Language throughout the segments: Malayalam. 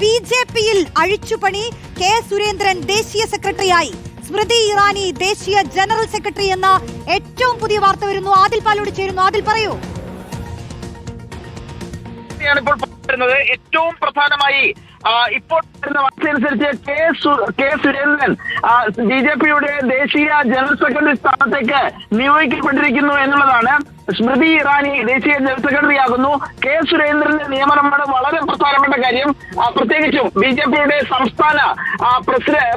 ബിജെപിയിൽ അഴിച്ചുപണി. കെ സുരേന്ദ്രൻ ദേശീയ സെക്രട്ടറിയായി, സ്മൃതി ഇറാനി ദേശീയ ജനറൽ സെക്രട്ടറി എന്ന ഏറ്റവും പുതിയ വാർത്ത വരുന്നു. ആദിൽ പാലോട് ചേരുന്നു. ആദിൽ, പറയൂ. ഏറ്റവും പ്രധാനമായി ഇപ്പോൾ വരുന്ന വാർത്തയനുസരിച്ച് കെ സുരേന്ദ്രൻ ബിജെപിയുടെ ദേശീയ ജനറൽ സെക്രട്ടറി സ്ഥാനത്തേക്ക് നിയോഗിക്കപ്പെട്ടിരിക്കുന്നു എന്നുള്ളതാണ്. സ്മൃതി ഇറാനി ദേശീയ ജനറൽ സെക്രട്ടറി ആകുന്നു. കെ സുരേന്ദ്രന്റെ നിയമനമാണ് വളരെ പ്രധാനപ്പെട്ട കാര്യം. പ്രത്യേകിച്ചും ബിജെപിയുടെ സംസ്ഥാന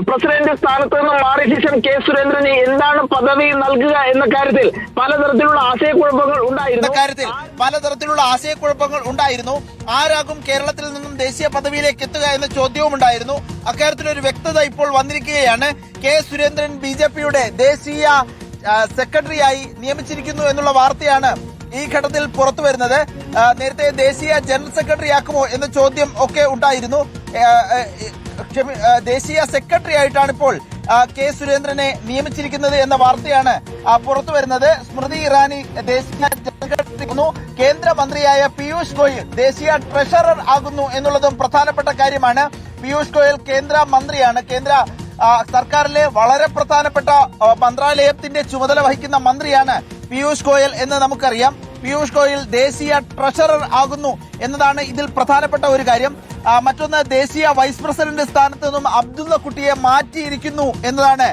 പ്രസിഡന്റ് സ്ഥാനത്ത് നിന്നും മാറിയ ശേഷം കെ സുരേന്ദ്രന് എന്താണ് പദവി നൽകുക എന്ന കാര്യത്തിൽ പലതരത്തിലുള്ള ആശയക്കുഴപ്പങ്ങൾ ഉണ്ടായിരുന്നു. ആരാകും കേരളത്തിൽ നിന്നും ദേശീയ പദവിയിലേക്ക് എത്തുക എന്ന ചോദ്യവും ഉണ്ടായിരുന്നു. അക്കാര്യത്തിലൊരു വ്യക്തത ഇപ്പോൾ വന്നിരിക്കുകയാണ്. കെ സുരേന്ദ്രൻ ബിജെപിയുടെ ദേശീയ സെക്രട്ടറിയായി നിയമിച്ചിരിക്കുന്നു എന്നുള്ള വാർത്തയാണ് ഈ ഘട്ടത്തിൽ പുറത്തു വരുന്നത്. നേരത്തെ ദേശീയ ജനറൽ സെക്രട്ടറി ആക്കുമോ എന്ന ചോദ്യം ഒക്കെ ഉണ്ടായിരുന്നു. ദേശീയ സെക്രട്ടറി ആയിട്ടാണ് ഇപ്പോൾ കെ സുരേന്ദ്രനെ നിയമിച്ചിരിക്കുന്നത് എന്ന വാർത്തയാണ് പുറത്തു വരുന്നത്. സ്മൃതി ഇറാനി ദേശീയ ജനറൽ സെക്രട്ടറി, കേന്ദ്രമന്ത്രിയായ പീയൂഷ് ഗോയൽ ദേശീയ ട്രഷറർ ആകുന്നു എന്നുള്ളതും പ്രധാനപ്പെട്ട കാര്യമാണ്. പീയൂഷ് ഗോയൽ കേന്ദ്ര മന്ത്രിയാണ്. കേന്ദ്ര സർക്കാരിലെ വളരെ പ്രധാനപ്പെട്ട മന്ത്രാലയത്തിന്റെ ചുമതല വഹിക്കുന്ന മന്ത്രിയാണ് പീയൂഷ് ഗോയൽ എന്ന് നമുക്കറിയാം. പീയൂഷ് ഗോയൽ ദേശീയ ട്രഷറർ ആകുന്നു എന്നതാണ് ഇതിൽ പ്രധാനപ്പെട്ട ഒരു കാര്യം. മറ്റൊന്ന്, ദേശീയ വൈസ് പ്രസിഡന്റ് സ്ഥാനത്ത് നിന്നും അബ്ദുള്ള കുട്ടിയെ മാറ്റിയിരിക്കുന്നു എന്നതാണ്.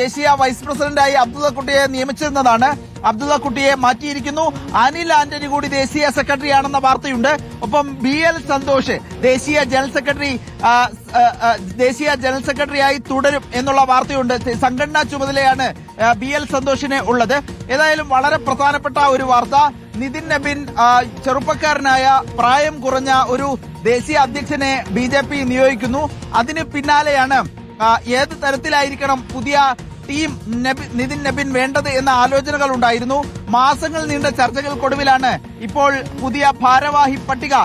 ദേശീയ വൈസ് പ്രസിഡന്റായി അബ്ദുള്ള കുട്ടിയെ നിയമിച്ചിരുന്നതാണ്. അബ്ദുള്ള കുട്ടിയെ മാറ്റിയിരിക്കുന്നു. അനിൽ ആന്റണി കൂടി ദേശീയ സെക്രട്ടറി ആണെന്ന വാർത്തയുണ്ട്. ഒപ്പം BL സന്തോഷ് ദേശീയ ജനറൽ സെക്രട്ടറിയായി തുടരും എന്നുള്ള വാർത്തയുണ്ട്. സംഘടനാ ചുമതലയാണ് BL സന്തോഷിന് ഉള്ളത്. ഏതായാലും വളരെ പ്രധാനപ്പെട്ട ഒരു വാർത്ത. നിതിൻ നബിൻ ചെറുപ്പക്കാരനായ പ്രായം കുറഞ്ഞ ഒരു ദേശീയ അധ്യക്ഷനെ BJP നിയോഗിക്കുന്നു. അതിന് പിന്നാലെയാണ് ഏത് തരത്തിലായിരിക്കണം പുതിയ ടീം നിതിൻ നബിൻ വേണ്ടത് എന്ന ആലോചനകൾ ഉണ്ടായിരുന്നു. മാസങ്ങൾ നീണ്ട ചർച്ചകൾക്കൊടുവിലാണ് ഇപ്പോൾ പുതിയ ഭാരവാഹി പട്ടിക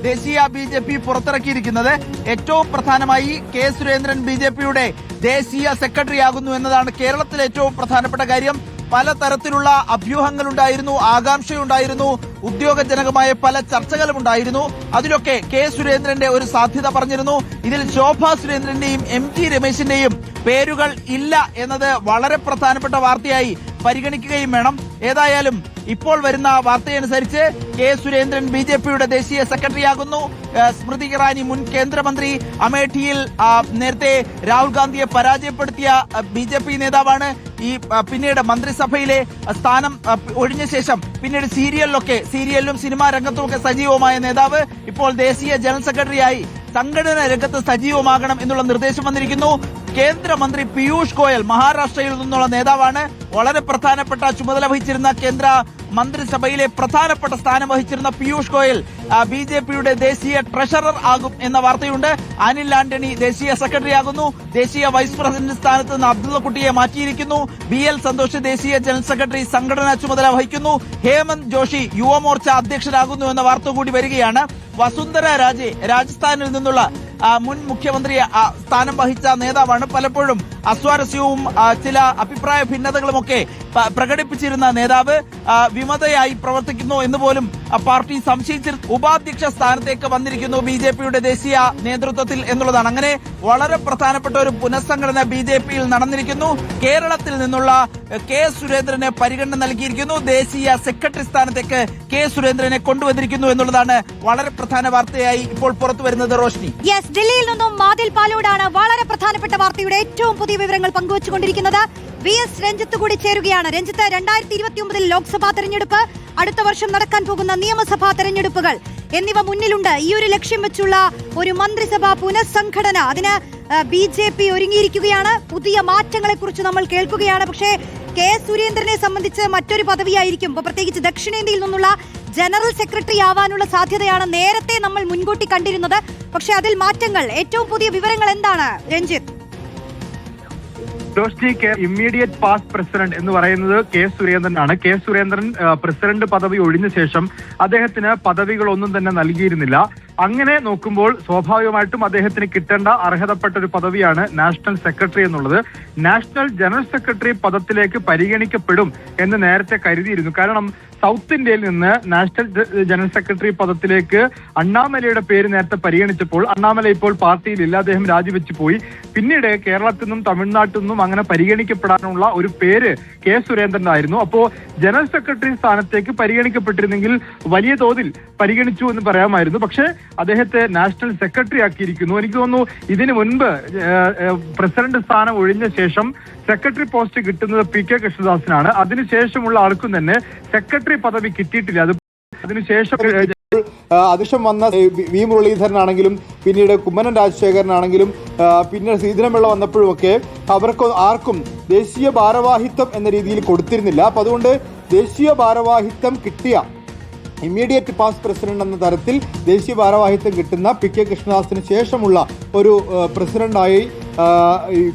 ദേശീയ BJP പുറത്തിറക്കിയിരിക്കുന്നത്. ഏറ്റവും പ്രധാനമായി കെ സുരേന്ദ്രൻ BJPയുടെ ദേശീയ സെക്രട്ടറി ആകുന്നു എന്നതാണ് കേരളത്തിലെ ഏറ്റവും പ്രധാനപ്പെട്ട കാര്യം. പലതരത്തിലുള്ള അഭ്യൂഹങ്ങളുണ്ടായിരുന്നു, ആകാംക്ഷയുണ്ടായിരുന്നു, ഉദ്യോഗജനകമായ പല ചർച്ചകളും ഉണ്ടായിരുന്നു. അതിലൊക്കെ കെ സുരേന്ദ്രന്റെ ഒരു സാധ്യത പറഞ്ഞിരുന്നു. ഇതിൽ ശോഭാ സുരേന്ദ്രന്റെയും MT രമേശിന്റെയും പേരുകൾ ഇല്ല എന്നത് വളരെ പ്രധാനപ്പെട്ട വാർത്തയായി പരിഗണിക്കുകയും വേണം. ഏതായാലും ഇപ്പോൾ വരുന്ന വാർത്തയനുസരിച്ച് കെ സുരേന്ദ്രൻ BJPയുടെ ദേശീയ സെക്രട്ടറിയാകുന്നു. സ്മൃതി ഇറാനി മുൻ കേന്ദ്രമന്ത്രി, അമേഠിയിൽ നേരത്തെ രാഹുൽ ഗാന്ധിയെ പരാജയപ്പെടുത്തിയ BJP നേതാവാണ്. പിന്നീട് മന്ത്രിസഭയിലെ സ്ഥാനം ഒഴിഞ്ഞ ശേഷം പിന്നീട് സീരിയലിലും സിനിമാ രംഗത്തുമൊക്കെ സജീവമായ നേതാവ് ഇപ്പോൾ ദേശീയ ജനറൽ സെക്രട്ടറിയായി സംഘടനാ രംഗത്ത് സജീവമാകണം എന്നുള്ള നിർദ്ദേശം വന്നിരിക്കുന്നു. കേന്ദ്രമന്ത്രി പീയൂഷ് ഗോയൽ മഹാരാഷ്ട്രയിൽ നിന്നുള്ള നേതാവാണ്. വളരെ പ്രധാനപ്പെട്ട ചുമതല വഹിച്ചിരുന്ന കേന്ദ്ര മന്ത്രിസഭയിലെ പ്രധാനപ്പെട്ട സ്ഥാനം വഹിച്ചിരുന്ന പീയൂഷ് ഗോയൽ BJPയുടെ ദേശീയ ട്രഷറർ ആകും എന്ന വാർത്തയുണ്ട്. അനിൽ ആന്റണി ദേശീയ സെക്രട്ടറി ആകുന്നു. ദേശീയ വൈസ് പ്രസിഡന്റ് സ്ഥാനത്ത് നിന്ന് അബ്ദുള്ള കുട്ടിയെ മാറ്റിയിരിക്കുന്നു. BL സന്തോഷ് ദേശീയ ജനറൽ സെക്രട്ടറി സംഘടനാ ചുമതല വഹിക്കുന്നു. ഹേമന്ത് ജോഷി യുവമോർച്ച അധ്യക്ഷനാകുന്നു എന്ന വാർത്ത കൂടി വരികയാണ്. വസുന്ധര രാജെ രാജസ്ഥാനിൽ നിന്നുള്ള മുൻ മുഖ്യമന്ത്രി സ്ഥാനം വഹിച്ച നേതാവാണ്. പലപ്പോഴും അസ്വാരസ്യവും ചില അഭിപ്രായ ഭിന്നതകളുമൊക്കെ പ്രകടിപ്പിച്ചിരുന്ന നേതാവ് വിമതയായി പ്രവർത്തിക്കുന്നു എന്ന് പോലും പാർട്ടി സംശയിച്ചിരുന്നു. ഉപാധ്യക്ഷ സ്ഥാനത്തേക്ക് വന്നിരിക്കുന്നു BJPയുടെ ദേശീയ നേതൃത്വത്തിൽ എന്നുള്ളതാണ്. അങ്ങനെ വളരെ പ്രധാനപ്പെട്ട ഒരു പുനഃസംഘടന BJPയിൽ നടന്നിരിക്കുന്നു. കേരളത്തിൽ നിന്നുള്ള കെ സുരേന്ദ്രന് പരിഗണന നൽകിയിരിക്കുന്നു. ദേശീയ സെക്രട്ടറി സ്ഥാനത്തേക്ക് കെ സുരേന്ദ്രനെ കൊണ്ടുവന്നിരിക്കുന്നു എന്നുള്ളതാണ് വളരെ പ്രധാന വാർത്തയായി ഇപ്പോൾ പുറത്തു വരുന്നത്. റോഷ്നി, ഡൽഹിയിൽ നിന്നും ആദിൽ പാലോടാണ് വളരെ പ്രധാനപ്പെട്ട വാർത്തയുടെ ഏറ്റവും പുതിയ വിവരങ്ങൾ പങ്കുവച്ചുകൊണ്ടിരിക്കുന്നത്. VS രഞ്ജിത്ത് കൂടി ചേരുകയാണ്. രഞ്ജിത്ത്, 2029 ലോക്സഭാ തെരഞ്ഞെടുപ്പ്, അടുത്ത വർഷം നടക്കാൻ പോകുന്ന നിയമസഭാ തെരഞ്ഞെടുപ്പുകൾ എന്നിവ മുന്നിലുണ്ട്. ഈ ഒരു ലക്ഷ്യം വെച്ചുള്ള ഒരു മന്ത്രിസഭാ പുനഃസംഘടന, അതിന് BJP ഒരുങ്ങിയിരിക്കുകയാണ്. പുതിയ മാറ്റങ്ങളെ കുറിച്ച് നമ്മൾ കേൾക്കുകയാണ്. പക്ഷേ കെ സുരേന്ദ്രനെ സംബന്ധിച്ച് മറ്റൊരു പദവിയായിരിക്കും, പ്രത്യേകിച്ച് ദക്ഷിണേന്ത്യയിൽ നിന്നുള്ള ജനറൽ സെക്രട്ടറി ആവാനുള്ള സാധ്യതയാണ് നേരത്തെ നമ്മൾ മുൻകൂട്ടി കണ്ടിരുന്നത്. പക്ഷെ അതിൽ മാറ്റങ്ങൾ, ഏറ്റവും പുതിയ വിവരങ്ങൾ എന്താണ് രഞ്ജിത്ത്? ഇമ്മീഡിയറ്റ് പാസ്റ്റ് പ്രസിഡന്റ് എന്ന് പറയുന്നത് കെ സുരേന്ദ്രനാണ്. കെ സുരേന്ദ്രൻ പ്രസിഡന്റ് പദവി ഒഴിഞ്ഞ ശേഷം അദ്ദേഹത്തിന് പദവികളൊന്നും തന്നെ നൽകിയിരുന്നില്ല. അങ്ങനെ നോക്കുമ്പോൾ സ്വാഭാവികമായിട്ടും അദ്ദേഹത്തിന് കിട്ടേണ്ട അർഹതപ്പെട്ട ഒരു പദവിയാണ് നാഷണൽ സെക്രട്ടറി എന്നുള്ളത്. നാഷണൽ ജനറൽ സെക്രട്ടറി പദത്തിലേക്ക് പരിഗണിക്കപ്പെടും എന്ന് നേരത്തെ കരുതിയിരുന്നു. കാരണം സൗത്ത് ഇന്ത്യയിൽ നിന്ന് നാഷണൽ ജനറൽ സെക്രട്ടറി പദത്തിലേക്ക് അണ്ണാമലയുടെ പേര് നേരത്തെ പരിഗണിച്ചപ്പോൾ അണ്ണാമല ഇപ്പോൾ പാർട്ടിയിലില്ല, അദ്ദേഹം രാജിവെച്ചു പോയി. പിന്നീട് കേരളത്തിൽ നിന്നും തമിഴ്നാട്ടിൽ നിന്നും അങ്ങനെ പരിഗണിക്കപ്പെടാനുള്ള ഒരു പേര് കെ സുരേന്ദ്രനായിരുന്നു. അപ്പോ ജനറൽ സെക്രട്ടറി സ്ഥാനത്തേക്ക് പരിഗണിക്കപ്പെട്ടിരുന്നെങ്കിൽ വലിയ തോതിൽ പരിഗണിച്ചു എന്ന് പറയാമായിരുന്നു. പക്ഷേ അദ്ദേഹത്തെ നാഷണൽ സെക്രട്ടറി ആക്കിയിരിക്കുന്നു. എനിക്ക് തോന്നുന്നു ഇതിനു മുൻപ് പ്രസിഡന്റ് സ്ഥാനം ഒഴിഞ്ഞ ശേഷം സെക്രട്ടറി പോസ്റ്റ് കിട്ടുന്നത് പി കെ കൃഷ്ണദാസിനാണ്. അതിനുശേഷമുള്ള ആൾക്കും തന്നെ സെക്രട്ടറി പദവി കിട്ടിയിട്ടില്ല. അതിനുശേഷം അധ്യക്ഷം വന്ന വി മുരളീധരനാണെങ്കിലും പിന്നീട് കുമ്മനം രാജശേഖരനാണെങ്കിലും പിന്നെ ശ്രീധരൻപിള്ള വന്നപ്പോഴുമൊക്കെ അവർക്ക് ആർക്കും ദേശീയ ഭാരവാഹിത്വം എന്ന രീതിയിൽ കൊടുത്തിരുന്നില്ല. അപ്പം അതുകൊണ്ട് ദേശീയ ഭാരവാഹിത്വം കിട്ടിയ ഇമ്മീഡിയറ്റ് പാസ് പ്രസിഡന്റ് എന്ന തരത്തിൽ ദേശീയ ഭാരവാഹിത്വം കിട്ടുന്ന പി കെ കൃഷ്ണദാസിന് ശേഷമുള്ള ഒരു പ്രസിഡന്റായി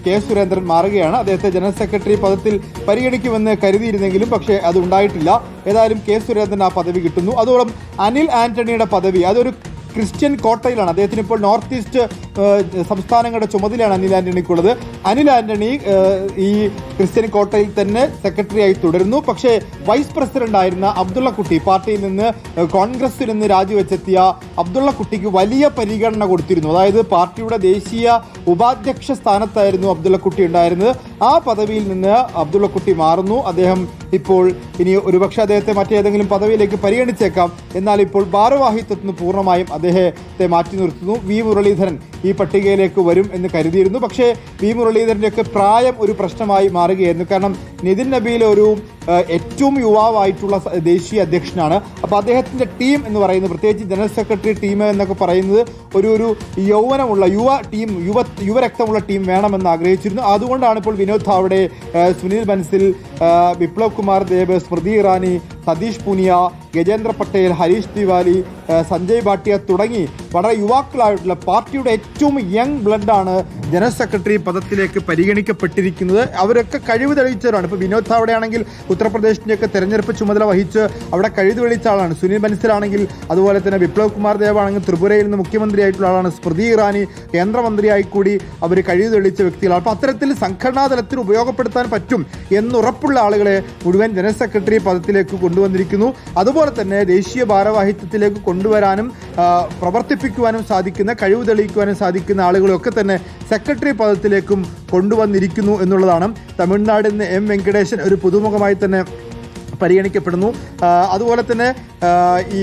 കെ സുരേന്ദ്രൻ മാറുകയാണ്. അദ്ദേഹത്തെ ജനറൽ സെക്രട്ടറി പദത്തിൽ പരിഗണിക്കുമെന്ന് കരുതിയിരുന്നെങ്കിലും പക്ഷേ അത് ഉണ്ടായിട്ടില്ല. ഏതായാലും കെ സുരേന്ദ്രൻ ആ പദവി കിട്ടുന്നു. അതോടൊപ്പം അനിൽ ആന്റണിയുടെ പദവി അതൊരു ക്രിസ്ത്യൻ കോട്ടയിലാണ്. അദ്ദേഹത്തിന് ഇപ്പോൾ നോർത്ത് ഈസ്റ്റ് സംസ്ഥാനങ്ങളുടെ ചുമതലയാണ് അനിൽ ആന്റണിക്കുള്ളത്. അനിൽ ആന്റണി ഈ ക്രിസ്ത്യൻ കോട്ടയിൽ തന്നെ സെക്രട്ടറിയായി തുടരുന്നു. പക്ഷേ വൈസ് പ്രസിഡന്റ് ആയിരുന്ന അബ്ദുള്ളക്കുട്ടി, പാർട്ടിയിൽ നിന്ന് കോൺഗ്രസിൽ നിന്ന് രാജിവെച്ചെത്തിയ അബ്ദുള്ളക്കുട്ടിക്ക് വലിയ പരിഗണന കൊടുത്തിരുന്നു. അതായത് പാർട്ടിയുടെ ദേശീയ ഉപാധ്യക്ഷ സ്ഥാനത്തായിരുന്നു അബ്ദുള്ളക്കുട്ടി ഉണ്ടായിരുന്നത്. ആ പദവിയിൽ നിന്ന് അബ്ദുള്ളക്കുട്ടി മാറുന്നു. അദ്ദേഹം ഇപ്പോൾ ഇനി ഒരുപക്ഷെ അദ്ദേഹത്തെ മറ്റേതെങ്കിലും പദവിയിലേക്ക് പരിഗണിച്ചേക്കാം. എന്നാൽ ഇപ്പോൾ ഭാരവാഹിത്വത്തിന് പൂർണ്ണമായും അദ്ദേഹത്തെ മാറ്റി നിർത്തുന്നു. വി മുരളീധരൻ ഈ പട്ടികയിലേക്ക് വരും എന്ന് കരുതിയിരുന്നു. പക്ഷേ വി മുരളീധരൻ്റെയൊക്കെ പ്രായം ഒരു പ്രശ്നമായി മാറുകയായിരുന്നു. കാരണം നിതിൻ നബീൽ ഒരു ഏറ്റവും യുവാവായിട്ടുള്ള ദേശീയ അധ്യക്ഷനാണ്. അപ്പോൾ അദ്ദേഹത്തിൻ്റെ ടീം എന്ന് പറയുന്നത്, പ്രത്യേകിച്ച് ജനറൽ സെക്രട്ടറി ടീം എന്നൊക്കെ പറയുന്നത് ഒരു യൗവനമുള്ള യുവരക്തമുള്ള ടീം വേണമെന്ന് ആഗ്രഹിച്ചിരുന്നു. അതുകൊണ്ടാണ് ഇപ്പോൾ വിനോദ് താവ്ഡെ, സുനിൽ ബൻസിൽ, വിപ്ലവ് കുമാർ ദേവ്, സ്മൃതി ഇറാനി, സതീഷ് പൂനിയ, ഗജേന്ദ്ര പട്ടേൽ, ഹരീഷ് തിവാരി, സഞ്ജയ് ഭാട്ടിയ തുടങ്ങി വളരെ യുവാക്കളായിട്ടുള്ള പാർട്ടിയുടെ ഏറ്റവും യങ് ബ്ലഡാണ് ജനറൽ സെക്രട്ടറി പദത്തിലേക്ക് പരിഗണിക്കപ്പെട്ടിരിക്കുന്നത്. അവരൊക്കെ കഴിവ് തെളിയിച്ചവരാണ്. ഇപ്പോൾ വിനോദ് താവ്ഡെ ആണെങ്കിൽ ഉത്തർപ്രദേശിൻ്റെയൊക്കെ തെരഞ്ഞെടുപ്പ് ചുമതല വഹിച്ച് അവിടെ കഴിവ് തെളിയിച്ച ആളാണ്. സുനിൽ ബൻസിലാണെങ്കിൽ അതുപോലെ തന്നെ വിപ്ലവ് കുമാർ ദേവ് ആണെങ്കിൽ ത്രിപുരയിൽ നിന്ന് മുഖ്യമന്ത്രിയായിട്ടുള്ള ആളാണ്. സ്മൃതി ഇറാനി കേന്ദ്രമന്ത്രിയായി കൂടി അവർ കഴിവ് തെളിയിച്ച വ്യക്തികളാണ്. അപ്പോൾ അത്തരത്തിൽ സംഘടനാ തലത്തിൽ ഉപയോഗപ്പെടുത്താൻ പറ്റും എന്നുറപ്പുള്ള ആളുകളെ മുഴുവൻ ജനറൽ സെക്രട്ടറി പദത്തിലേക്ക് കൊണ്ടുവന്നിരിക്കുന്നു. അതുപോലെ തന്നെ ദേശീയ ഭാരവാഹിത്വത്തിലേക്ക് കൊണ്ടുവരാനും പ്രവർത്തിപ്പിക്കുവാനും സാധിക്കുന്ന, കഴിവ് തെളിയിക്കുവാനും സാധിക്കുന്ന ആളുകളൊക്കെ തന്നെ സെക്രട്ടറി പദത്തിലേക്കും കൊണ്ടുവന്നിരിക്കുന്നു എന്നുള്ളതാണ്. തമിഴ്നാടിൽ നിന്ന് എം വെങ്കടേശൻ ഒരു പുതുമുഖമായി തന്നെ പരിഗണിക്കപ്പെടുന്നു. അതുപോലെ തന്നെ ഈ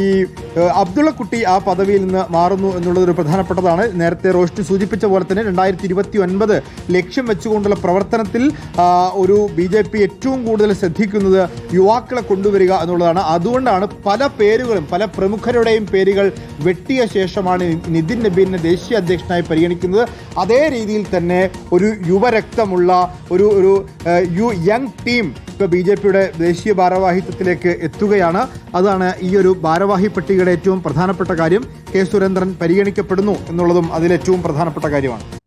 അബ്ദുള്ളക്കുട്ടി ആ പദവിയിൽ നിന്ന് മാറുന്നു എന്നുള്ളതൊരു പ്രധാനപ്പെട്ടതാണ്. നേരത്തെ റോഷ്നി സൂചിപ്പിച്ച പോലെ തന്നെ 2029 ലക്ഷ്യം വെച്ചുകൊണ്ടുള്ള പ്രവർത്തനത്തിൽ ഒരു BJP ഏറ്റവും കൂടുതൽ ശ്രദ്ധിക്കുന്നത് യുവാക്കളെ കൊണ്ടുവരിക എന്നുള്ളതാണ്. അതുകൊണ്ടാണ് പല പേരുകളും, പല പ്രമുഖരുടെയും പേരുകൾ വെട്ടിയ ശേഷമാണ് നിതിൻ നബീലിനെ ദേശീയ അധ്യക്ഷനായി പരിഗണിക്കുന്നത്. അതേ രീതിയിൽ തന്നെ ഒരു യുവരക്തമുള്ള ഒരു യങ് ടീം ഇപ്പോൾ BJPയുടെ ദേശീയ ഭാരവാഹിത്വത്തിലേക്ക് എത്തുകയാണ്. അതാണ് ഈ ഒരു ഭാരവാഹി പട്ടികയുടെ ഏറ്റവും പ്രധാനപ്പെട്ട കാര്യം. കെ സുരേന്ദ്രൻ പരിഗണിക്കപ്പെടുന്നു എന്നുള്ളതും അതിലേറ്റവും പ്രധാനപ്പെട്ട കാര്യമാണ്.